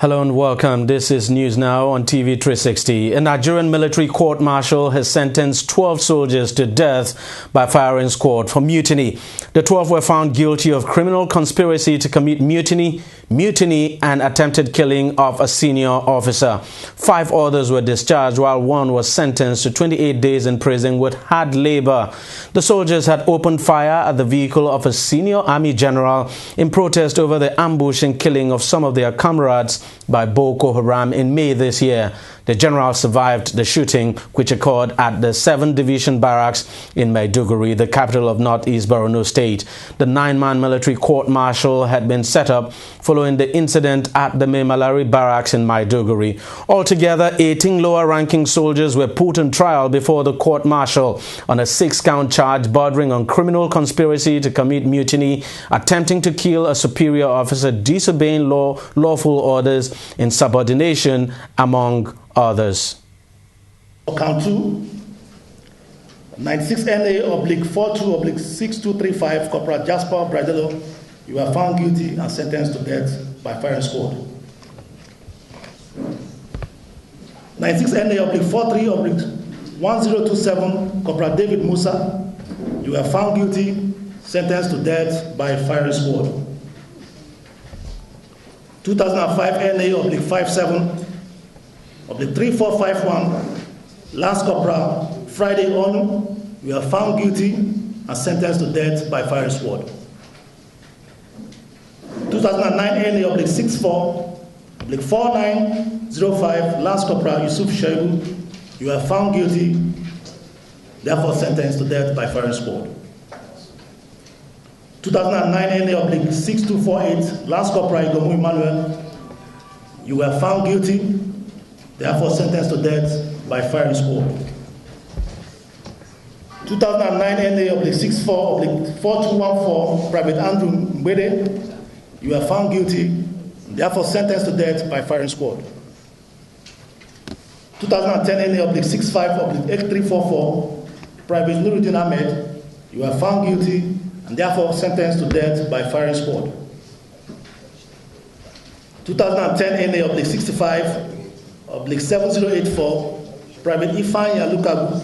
Hello and welcome. This is News Now on TV360. A Nigerian military court-martial has sentenced 12 soldiers to death by firing squad for mutiny. The 12 were found guilty of criminal conspiracy to commit mutiny, and attempted killing of a senior officer. 5 others were discharged while one was sentenced to 28 days in prison with hard labor. The soldiers had opened fire at the vehicle of a senior army general in protest over the ambush and killing of some of their comrades by Boko Haram in May this year. The general survived the shooting, which occurred at the 7th Division Barracks in Maiduguri, the capital of Northeast Borno State. The 9-man military court-martial had been set up following the incident at the Maimalari Barracks in Maiduguri. Altogether, 18 lower-ranking soldiers were put on trial before the court-martial on a 6-count charge bordering on criminal conspiracy to commit mutiny, attempting to kill a superior officer, disobeying lawful orders, insubordination, among others. Count 2, 96 NA/42/6235, Corporal Jasper Bradello, you are found guilty and sentenced to death by firing squad. 96 NA/43/1027, Corporal David Musa, you are found guilty, sentenced to death by firing squad. 2005 NA/57/3451, Lance Corporal Friday Onu, you are found guilty and sentenced to death by firing squad. 2009 NA/64/4905, Lance Corporal Yusuf Shehu, you are found guilty, therefore sentenced to death by firing squad. 2009 NA/6248, Lance Corporal Igomu Emmanuel, you were found guilty, therefore sentenced to death by firing squad. 2009 NA/64/4214, Private Andrew Mbede, you were found guilty, therefore sentenced to death by firing squad. 2010 NA/65/8344, Private Nuruddin Ahmed, you were found guilty and therefore sentenced to death by firing squad. 2010 NA/65/7084, Private Ifeanyi Alukagu,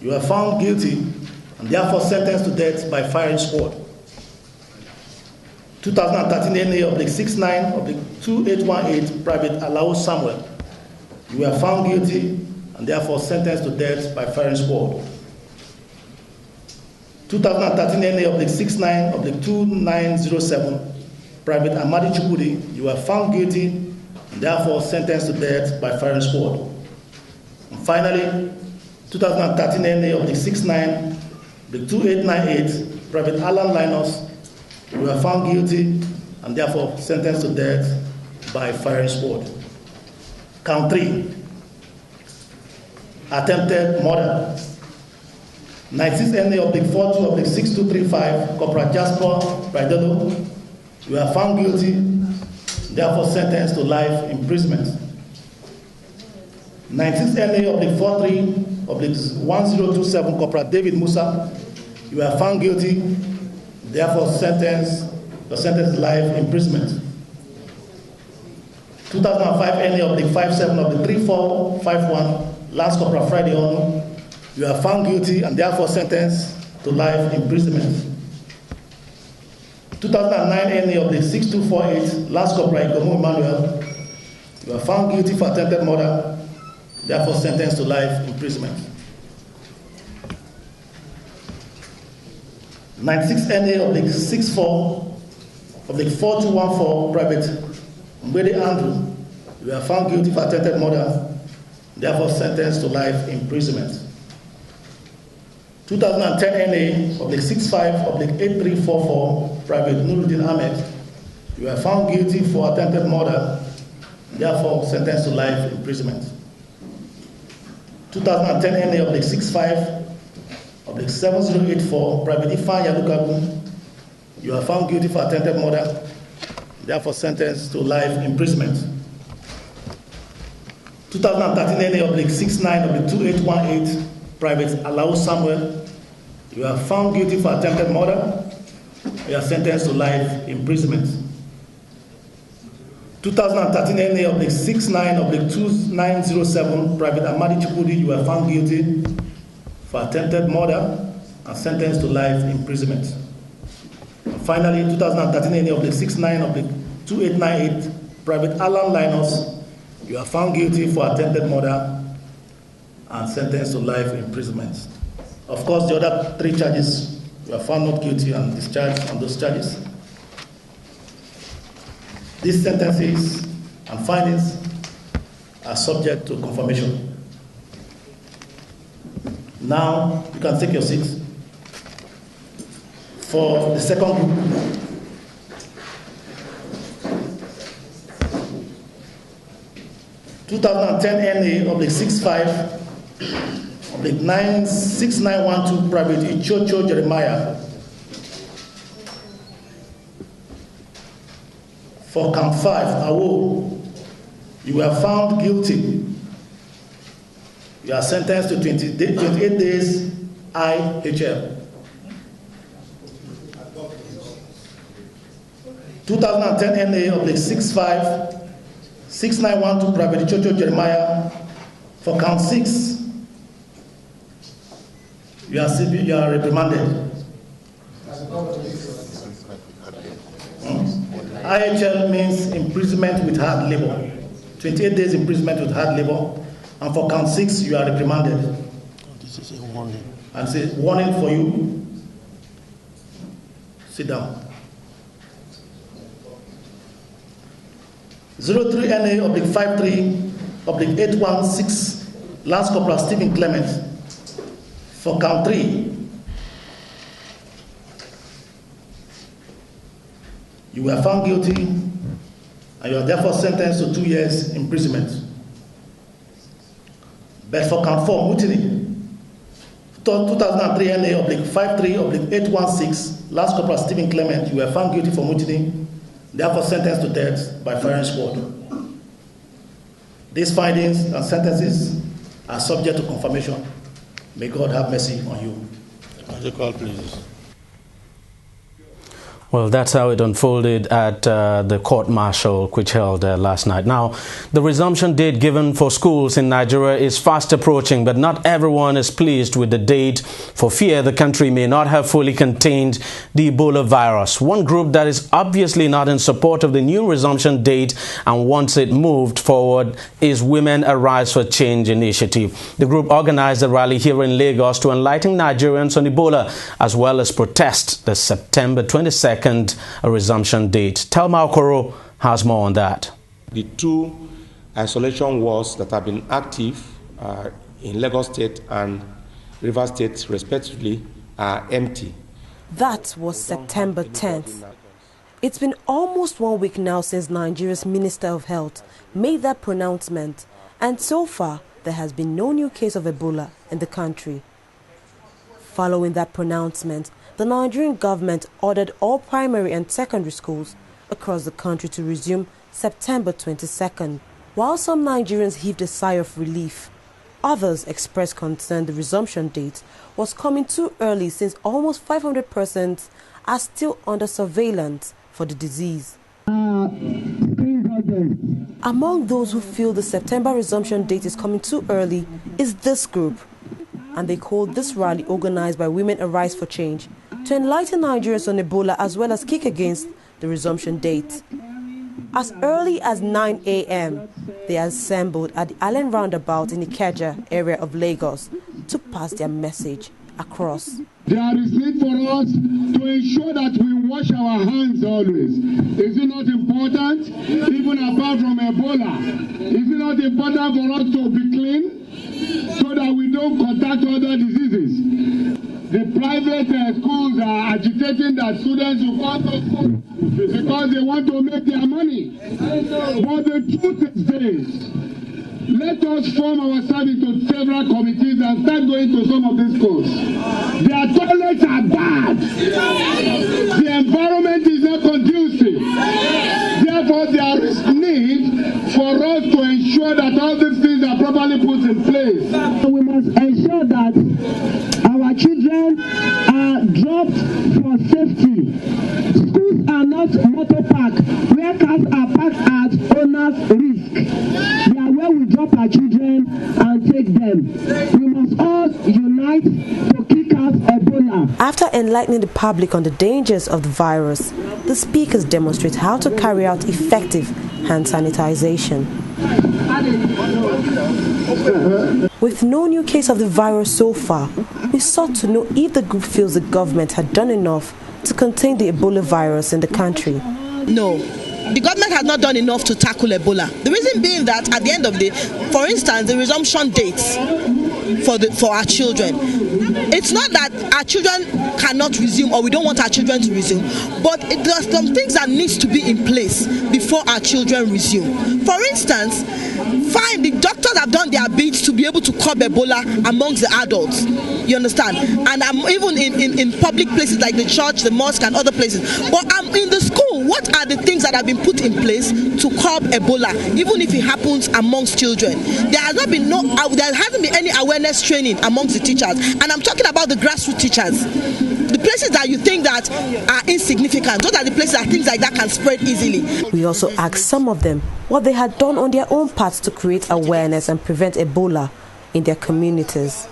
you are found guilty and therefore sentenced to death by firing squad. 2013 NA/69/2818, Private Alao Samuel, you are found guilty and therefore sentenced to death by firing squad. 2013 NA/69/2907, Private Amadi Chukudi, you are found guilty and therefore sentenced to death by firing squad. And finally, 2013 NA/69/2898, Private Alan Linus, you are found guilty and therefore sentenced to death by firing squad. Count 3, attempted murder. 96 NA/42/6235, Corporal Jasper Bradello, you are found guilty, therefore sentenced to life imprisonment. 96 NA/43/1027, Corporal David Musa, you are found guilty, therefore sentenced to life imprisonment. 2005 NA/57/3451, Lance Corporal Friday Onu, you are found guilty and therefore sentenced to life imprisonment. 2009 NA/6248, Lance Corporal Igomu Emmanuel, you are found guilty for attempted murder, therefore sentenced to life imprisonment. 96 NA/64/4214, Private Mbede Andrew, you are found guilty for attempted murder, therefore sentenced to life imprisonment. 2010 NA/65/8344, Private Nuruddin Ahmed, you are found guilty for attempted murder, therefore sentenced to life imprisonment. 2010 NA/65/7084, Private Ifeanyi Alukagu, you are found guilty for attempted murder, therefore sentenced to life imprisonment. 2013 NA/69/2818, Private Alao Samuel, you are found guilty for attempted murder, you are sentenced to life imprisonment. 2013 NA/69/2907, Private Amadi Chukwudi, you were found guilty for attempted murder and sentenced to life imprisonment. And finally, 2013 NA/69/2898, Private Alan Linus, you are found guilty for attempted murder and sentenced to life imprisonment. Of course, the other 3 charges, you are found not guilty and discharged on those charges. These sentences and findings are subject to confirmation. Now, you can take your seats. For the second group, NA/65/6912, Private Ichocho Jeremiah, for Camp 5, Awo, you were found guilty. You are sentenced to 28 days IHL. 2010 NA/65/6912, Private Ichocho Jeremiah, for Count 6, you are reprimanded. IHL means imprisonment with hard labor. 28 days imprisonment with hard labor. And for Count 6, you are reprimanded. This is a warning. And it's a warning for you. Sit down. 03 NA/53/816, Lance Corporal Stephen Clement, for Count 3, you were found guilty and you are therefore sentenced to 2 years imprisonment. But for Count 4, mutiny, 2003 NA/53/816, Lance Corporal Stephen Clement, you were found guilty for mutiny, therefore sentenced to death by firing squad. These findings and sentences are subject to confirmation. May God have mercy on you. Call, please. Well, that's how it unfolded at the court-martial which held last night. Now, the resumption date given for schools in Nigeria is fast approaching, but not everyone is pleased with the date for fear the country may not have fully contained the Ebola virus. One group that is obviously not in support of the new resumption date and wants it moved forward is Women Arise for Change Initiative. The group organized a rally here in Lagos to enlighten Nigerians on Ebola, as well as protest the September 22nd resumption date. Telma Okoro has more on that. The 2 isolation wards that have been active in Lagos State and Rivers State, respectively, are empty. That was September 10th. It's been almost 1 week now since Nigeria's Minister of Health made that pronouncement, and so far there has been no new case of Ebola in the country. Following that pronouncement, the Nigerian government ordered all primary and secondary schools across the country to resume September 22nd. While some Nigerians heaved a sigh of relief, others expressed concern the resumption date was coming too early since almost 500 persons are still under surveillance for the disease. Among those who feel the September resumption date is coming too early is this group, and they called this rally organized by Women Arise for Change to enlighten Nigerians on Ebola as well as kick against the resumption date. As early as 9 a.m., they assembled at the Allen Roundabout in the Ikeja area of Lagos to pass their message across. There is need for us to ensure that we wash our hands always. Is it not important, even apart from Ebola? Is it not important for us to be clean so that we don't contact other diseases? The private schools are agitating that students will come to school because they want to make their money. But the truth is this: let us form ourselves into several committees and start going to some of these schools. Their toilets are bad. The environment is not conducive. Therefore, there is need for us to ensure that all these things are properly put in place. We must ensure that our children are dropped for safety. Schools are not motor park where cars are parked at problem. We must all unite to kick out Ebola. After enlightening the public on the dangers of the virus, the speakers demonstrate how to carry out effective hand sanitization. With no new case of the virus so far, we sought to know if the group feels the government had done enough to contain the Ebola virus in the country. No. The government has not done enough to tackle Ebola. The reason being that at the end of the day, for instance, the resumption dates for our children. It's not that our children cannot resume or we don't want our children to resume, but there are some things that needs to be in place before our children resume. For instance, fine, the doctors have done their bits to be able to curb Ebola amongst the adults. You understand? And even in public places like the church, the mosque, and other places. But in the school, what are the things that have been put in place to curb Ebola, even if it happens amongst children? There hasn't been any awareness training amongst the teachers, and I'm talking about the grassroots teachers. The places that you think that are insignificant, those are the places that things like that can spread easily. We also asked some of them what they had done on their own parts to create awareness and prevent Ebola in their communities.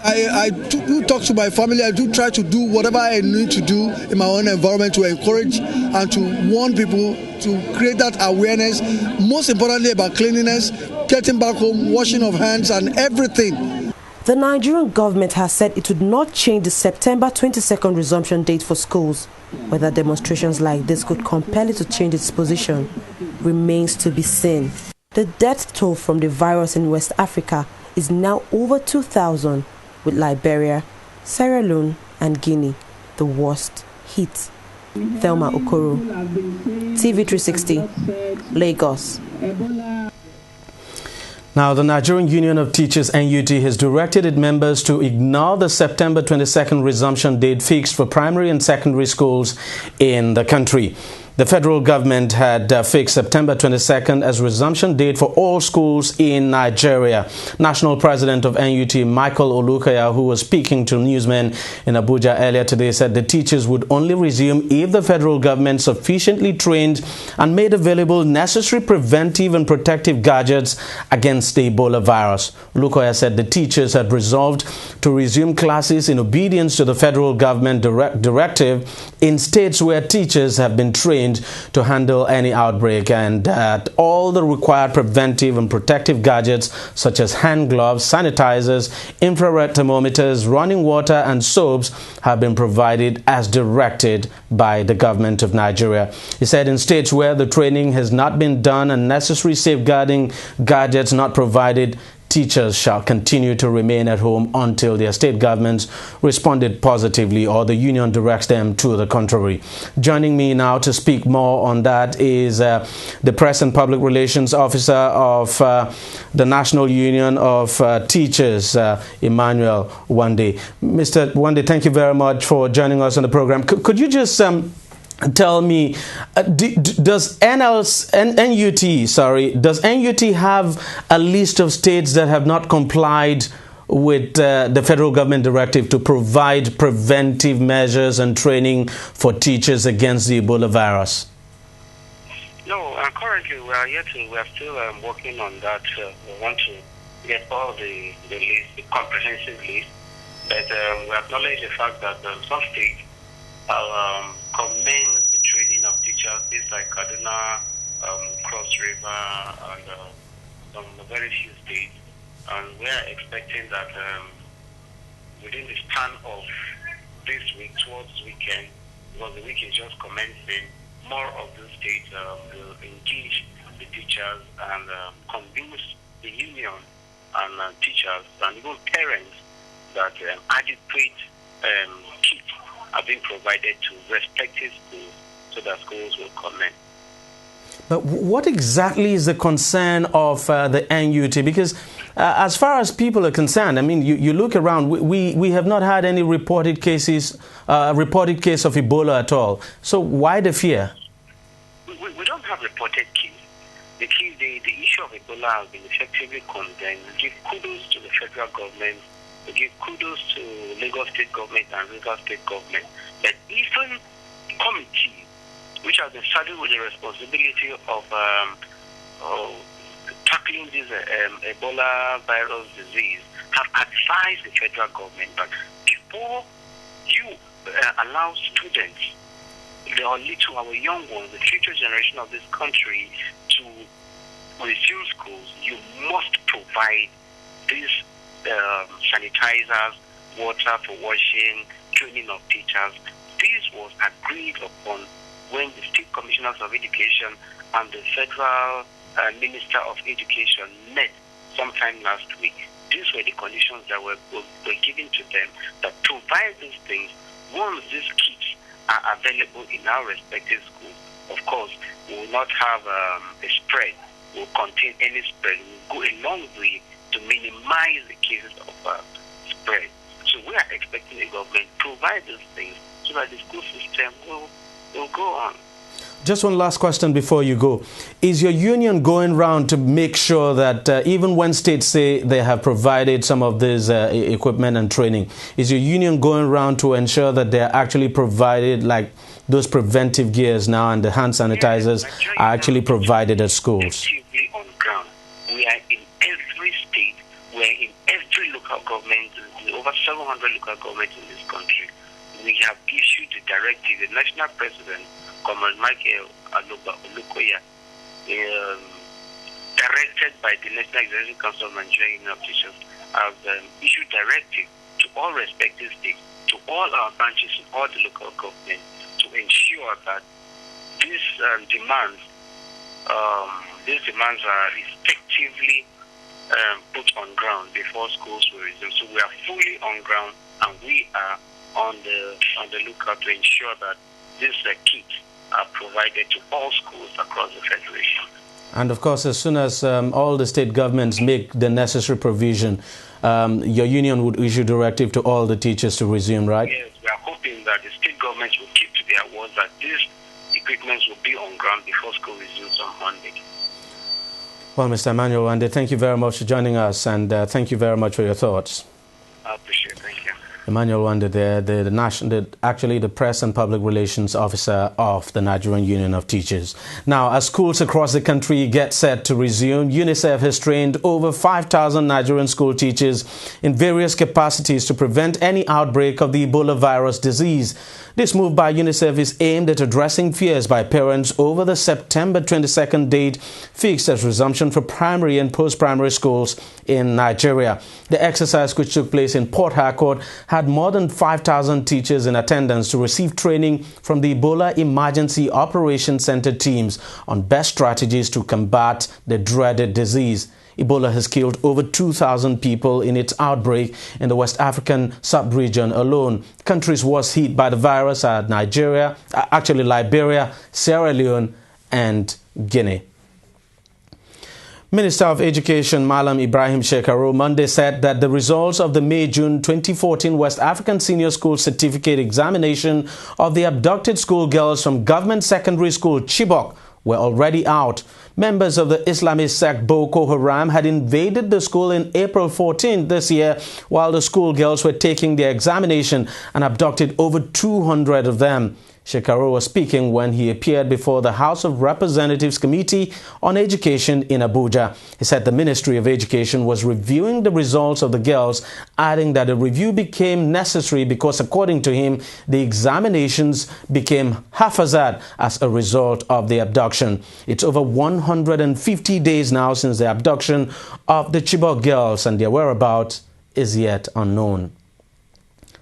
I do talk to my family. I do try to do whatever I need to do in my own environment to encourage and to warn people to create that awareness, most importantly about cleanliness, getting back home, washing of hands and everything. The Nigerian government has said it would not change the September 22nd resumption date for schools. Whether demonstrations like this could compel it to change its position remains to be seen. The death toll from the virus in West Africa is now over 2,000, with Liberia, Sierra Leone and Guinea the worst hit. Thelma Okoro, TV360, Lagos. Now, the Nigerian Union of Teachers (NUT) has directed its members to ignore the September 22nd resumption date fixed for primary and secondary schools in the country. The federal government had fixed September 22nd as resumption date for all schools in Nigeria. National President of NUT, Michael Olukaya, who was speaking to newsmen in Abuja earlier today, said the teachers would only resume if the federal government sufficiently trained and made available necessary preventive and protective gadgets against the Ebola virus. Olukaya said the teachers had resolved to resume classes in obedience to the federal government directive in states where teachers have been trained to handle any outbreak, and that all the required preventive and protective gadgets such as hand gloves, sanitizers, infrared thermometers, running water and soaps have been provided as directed by the government of Nigeria. He said in states where the training has not been done and necessary safeguarding gadgets not provided, teachers shall continue to remain at home until their state governments responded positively or the union directs them to the contrary. Joining me now to speak more on that is the Press and Public Relations Officer of the National Union of Teachers, Emmanuel Wande. Mr. Wande, thank you very much for joining us on the program. Could you just tell me, does NUT have a list of states that have not complied with the federal government directive to provide preventive measures and training for teachers against the Ebola virus? No, currently we are still working on that. We want to get all the list, the comprehensive list, but we acknowledge the fact that some states commend the training of teachers, things like Kaduna, Cross River, and some very few states. And we are expecting that within the span of this week, towards weekend, because the week is just commencing, more of those states will engage the teachers and convince the union and teachers and even parents that adequate kits are being provided to respective schools so that schools will comment. But what exactly is the concern of the NUT? Because as far as people are concerned, I mean, you look around, we have not had any reported cases, reported case of Ebola at all. So why the fear? We don't have reported case. The issue of Ebola has been effectively condemned. We give kudos to the federal government. We give kudos to Lagos State government and Rivers State government. But even the committee, which has been saddled with the responsibility of tackling this Ebola virus disease have advised the federal government that before you allow students, our young ones, the future generation of this country, to resume schools, you must provide these sanitizers, water for washing, training of teachers. This was agreed upon when the State Commissioners of Education and the Federal Minister of Education met sometime last week. These were the conditions that were given to them that provide these things. Once these kits are available in our respective schools, of course, we will not have a spread, will contain any spread. We will go a long way to minimize the cases of spread. So we are expecting the government to provide these things so that the school system will go on. Just one last question before you go. Is your union going round to make sure that even when states say they have provided some of this equipment and training, is your union going around to ensure that they're actually provided, like those preventive gears now and the hand sanitizers are actually provided at schools? On ground. We are in every state, we are in every local government, over 700 local governments in this country. We have issued a directive, the national president, Comrade Michael Olukoya, directed by the National Executive Council of Nigeria Union of Teachers, have issued directive to all respective states, to all our branches in all the local government, to ensure that these demands are effectively put on ground before schools will resume. So we are fully on ground, and we are on the lookout to ensure that these kits are provided to all schools across the Federation. And of course, as soon as all the state governments make the necessary provision, your union would issue directive to all the teachers to resume, right? Yes, we are hoping that the state governments will keep to their words that these equipments will be on ground before school resumes on Monday. Well, Mr. Emmanuel Wande, thank you very much for joining us, and thank you very much for your thoughts. I appreciate it. Thank you. Emmanuel Wande there, the press and public relations officer of the Nigerian Union of Teachers. Now, as schools across the country get set to resume, UNICEF has trained over 5,000 Nigerian school teachers in various capacities to prevent any outbreak of the Ebola virus disease. This move by UNICEF is aimed at addressing fears by parents over the September 22nd date fixed as resumption for primary and post-primary schools in Nigeria. The exercise, which took place in Port Harcourt, had more than 5,000 teachers in attendance to receive training from the Ebola Emergency Operations Center teams on best strategies to combat the dreaded disease. Ebola has killed over 2,000 people in its outbreak in the West African sub-region alone. Countries worst hit by the virus are Liberia, Sierra Leone, and Guinea. Minister of Education Malam Ibrahim Shekaru Monday said that the results of the May-June 2014 West African Senior School Certificate examination of the abducted schoolgirls from Government Secondary School Chibok were already out. Members of the Islamist sect Boko Haram had invaded the school in April 14 this year while the schoolgirls were taking their examination and abducted over 200 of them. Shekaru was speaking when he appeared before the House of Representatives Committee on Education in Abuja. He said the Ministry of Education was reviewing the results of the girls, adding that a review became necessary because, according to him, the examinations became haphazard as a result of the abduction. It's over 150 days now since the abduction of the Chibok girls, and their whereabouts is yet unknown.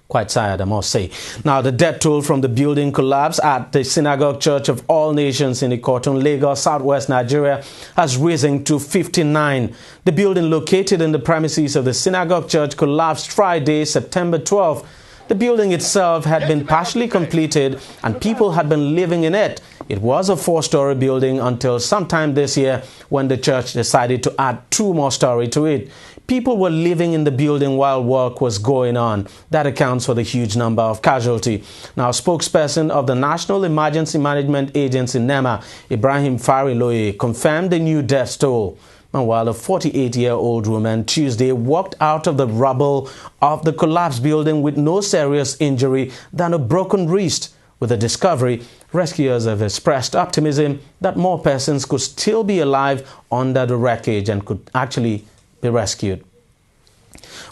Quite sad, I must say. Now, the death toll from the building collapse at the Synagogue Church of All Nations in Ikotun, Lagos, southwest Nigeria, has risen to 59. The building located in the premises of the Synagogue Church collapsed Friday, September 12. The building itself had been partially completed and people had been living in it. It was a 4-story building until sometime this year when the church decided to add 2 more stories to it. People were living in the building while work was going on. That accounts for the huge number of casualties. Now, spokesperson of the National Emergency Management Agency, NEMA, Ibrahim Fariloye, confirmed the new death toll. While a 48-year-old woman Tuesday walked out of the rubble of the collapsed building with no serious injury than a broken wrist. With the discovery, Rescuers have expressed optimism that more persons could still be alive under the wreckage and could actually be rescued.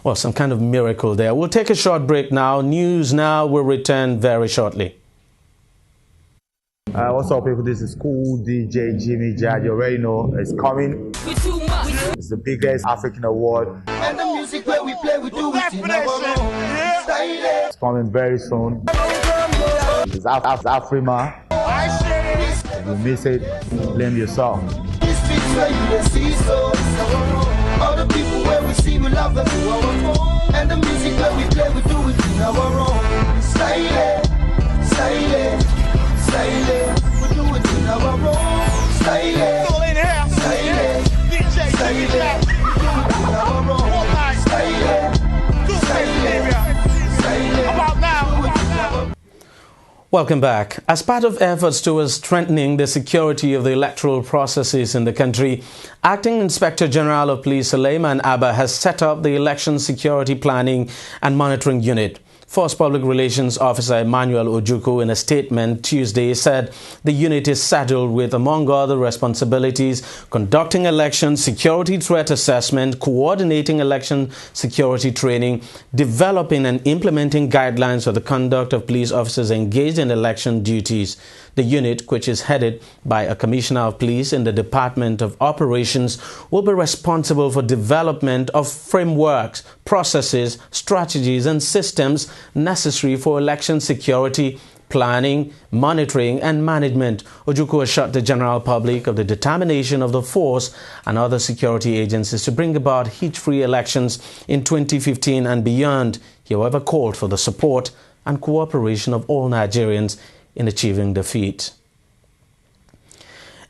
Well, some kind of miracle there. We'll take a short break now. News Now will return very shortly. What's up, people? This is Cool DJ Jimmy Jad. You already know it's coming. It's the biggest African award. And the music where we play, we do it in our own. It's coming very soon. It's Afrima. If you miss it, blame yourself. This beats where you will see, so all the people where we see, we love them. And the music where we play, we do it in our own. Style, style. We do it in our own style. Style. Welcome back. As part of efforts towards strengthening the security of the electoral processes in the country, Acting Inspector General of Police Suleiman Abba has set up the Election Security Planning and Monitoring Unit. Force Public Relations Officer Emmanuel Ojukwu, in a statement Tuesday, said the unit is saddled with, among other responsibilities, conducting election security threat assessment, coordinating election security training, developing and implementing guidelines for the conduct of police officers engaged in election duties. The unit, which is headed by a Commissioner of Police in the Department of Operations, will be responsible for development of frameworks, processes, strategies and systems necessary for election security, planning, monitoring and management. Ojukwu assured the general public of the determination of the force and other security agencies to bring about hitch-free elections in 2015 and beyond. He, however, called for the support and cooperation of all Nigerians in achieving the feat.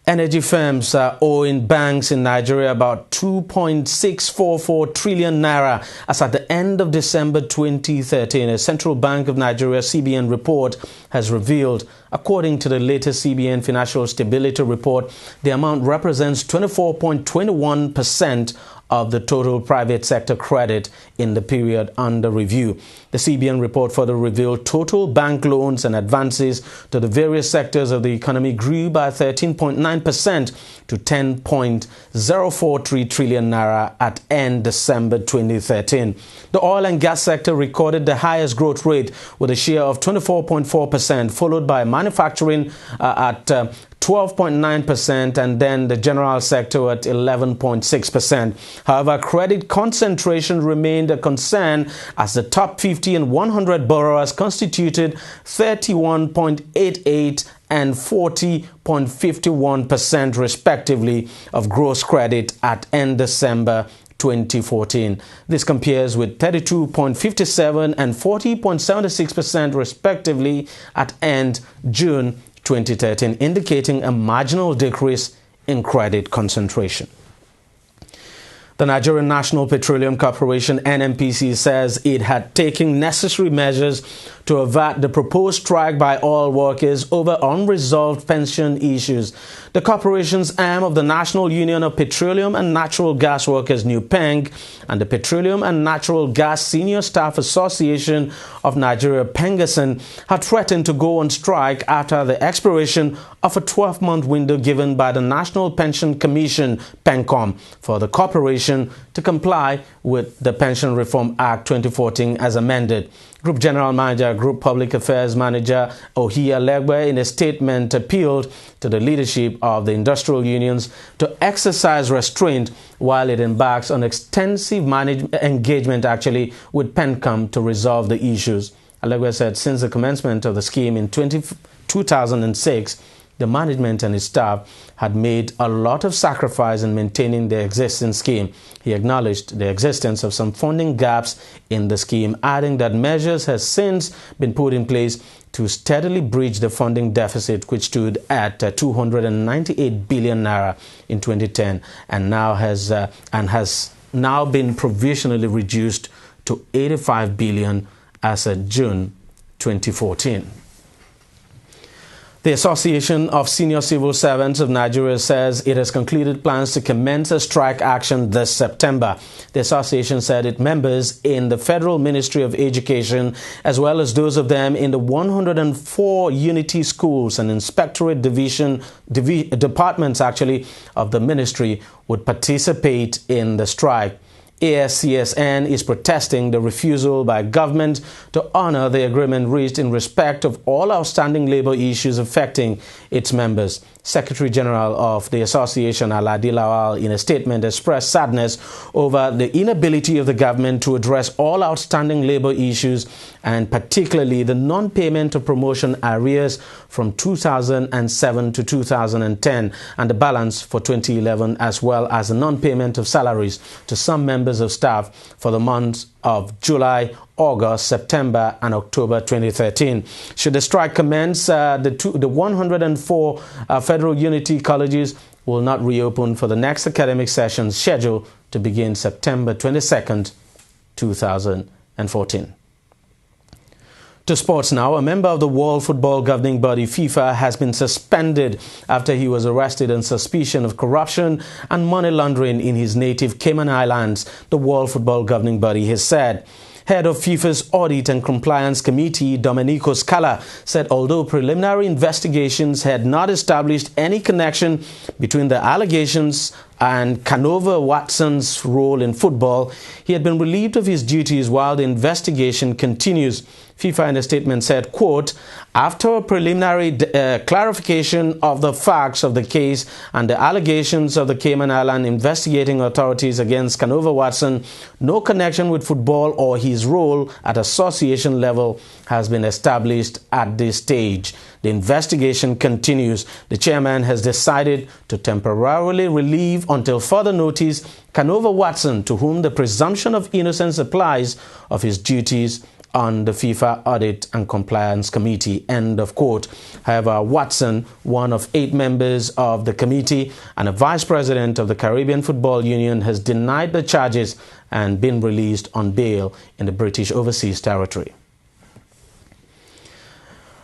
Energy firms are owing banks in Nigeria about 2.644 trillion naira as at the end of December 2013. A Central Bank of Nigeria CBN report has revealed. According to the latest CBN Financial Stability Report, the amount represents 24.21% of the total private sector credit in the period under review. The CBN report further revealed total bank loans and advances to the various sectors of the economy grew by 13.9% to 10.043 trillion naira at end December 2013. The oil and gas sector recorded the highest growth rate with a share of 24.4%, followed by manufacturing at 12.9% and then the general sector at 11.6%. However, credit concentration remained a concern as the top 50 and 100 borrowers constituted 31.88 and 40.51% respectively of gross credit at end December 2014. This compares with 32.57 and 40.76% respectively at end June 2013, indicating a marginal decrease in credit concentration. The Nigerian National Petroleum Corporation, NNPC, says it had taken necessary measures to avert the proposed strike by oil workers over unresolved pension issues. The corporation's arm of the National Union of Petroleum and Natural Gas Workers, NUPENG, and the Petroleum and Natural Gas Senior Staff Association of Nigeria, PENGASN, had threatened to go on strike after the expiration of a 12-month window given by the National Pension Commission, PENCOM, for the corporation to comply with the Pension Reform Act 2014 as amended. Group General Manager, Group Public Affairs Manager Ohia Legbe, in a statement, appealed to the leadership of the industrial unions to exercise restraint while it embarks on extensive engagement with PENCOM to resolve the issues. Legbe said since the commencement of the scheme in 2006, the management and its staff had made a lot of sacrifice in maintaining the existing scheme. He acknowledged the existence of some funding gaps in the scheme, adding that measures have since been put in place to steadily bridge the funding deficit, which stood at 298 billion naira in 2010 and has now been provisionally reduced to 85 billion as of June 2014. The Association of Senior Civil Servants of Nigeria says it has concluded plans to commence a strike action this September. The association said its members in the Federal Ministry of Education, as well as those of them in the 104 unity schools and inspectorate departments of the ministry, would participate in the strike. ASCSN is protesting the refusal by government to honor the agreement reached in respect of all outstanding labor issues affecting its members. Secretary General of the association, Aladi Lawal, in a statement expressed sadness over the inability of the government to address all outstanding labor issues, and particularly the non-payment of promotion arrears from 2007 to 2010 and the balance for 2011, as well as the non-payment of salaries to some members of staff for the months of July, August, September and October 2013. Should the strike commence, the 104 Federal Unity colleges will not reopen for the next academic session scheduled to begin September 22nd, 2014. To sports now. A member of the World Football Governing Body FIFA has been suspended after he was arrested on suspicion of corruption and money laundering in his native Cayman Islands, the World Football Governing Body has said. Head of FIFA's Audit and Compliance Committee, Domenico Scala, said although preliminary investigations had not established any connection between the allegations and Canova Watson's role in football, he had been relieved of his duties while the investigation continues. FIFA in a statement said, quote, after a preliminary clarification of the facts of the case and the allegations of the Cayman Island investigating authorities against Canova Watson, no connection with football or his role at association level has been established at this stage. The investigation continues. The chairman has decided to temporarily relieve until further notice Canova Watson, to whom the presumption of innocence applies, of his duties on the FIFA Audit and Compliance Committee, end of quote. However, Watson, one of 8 members of the committee and a vice president of the Caribbean Football Union, has denied the charges and been released on bail in the British Overseas Territory.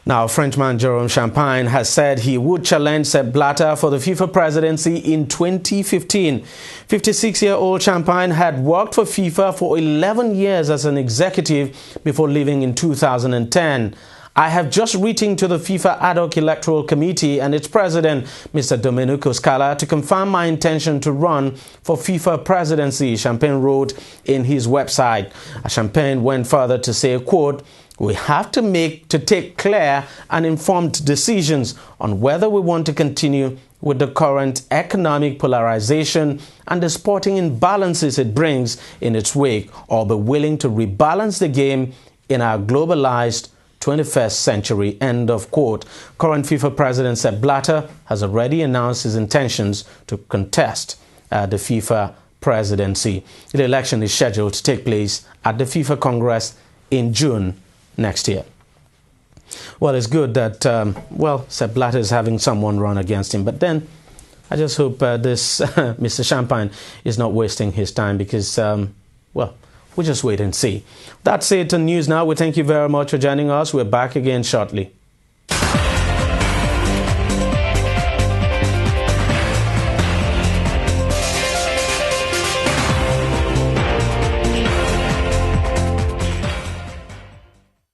Now, Frenchman Jerome Champagne has said he would challenge Sepp Blatter for the FIFA presidency in 2015. 56-year-old Champagne had worked for FIFA for 11 years as an executive before leaving in 2010. I have just written to the FIFA Ad hoc Electoral Committee and its president, Mr. Domenico Scala, to confirm my intention to run for FIFA presidency, Champagne wrote in his website. Champagne went further to say, quote, we have to take clear and informed decisions on whether we want to continue with the current economic polarization and the sporting imbalances it brings in its wake, or be willing to rebalance the game in our globalized 21st century, end of quote. Current FIFA President Sepp Blatter has already announced his intentions to contest the FIFA presidency. The election is scheduled to take place at the FIFA Congress in June next year. Well, it's good that, Sepp Blatter is having someone run against him. But then I just hope this Mr. Champagne is not wasting his time because, we'll just wait and see. That's it on News Now. We thank you very much for joining us. We're back again shortly.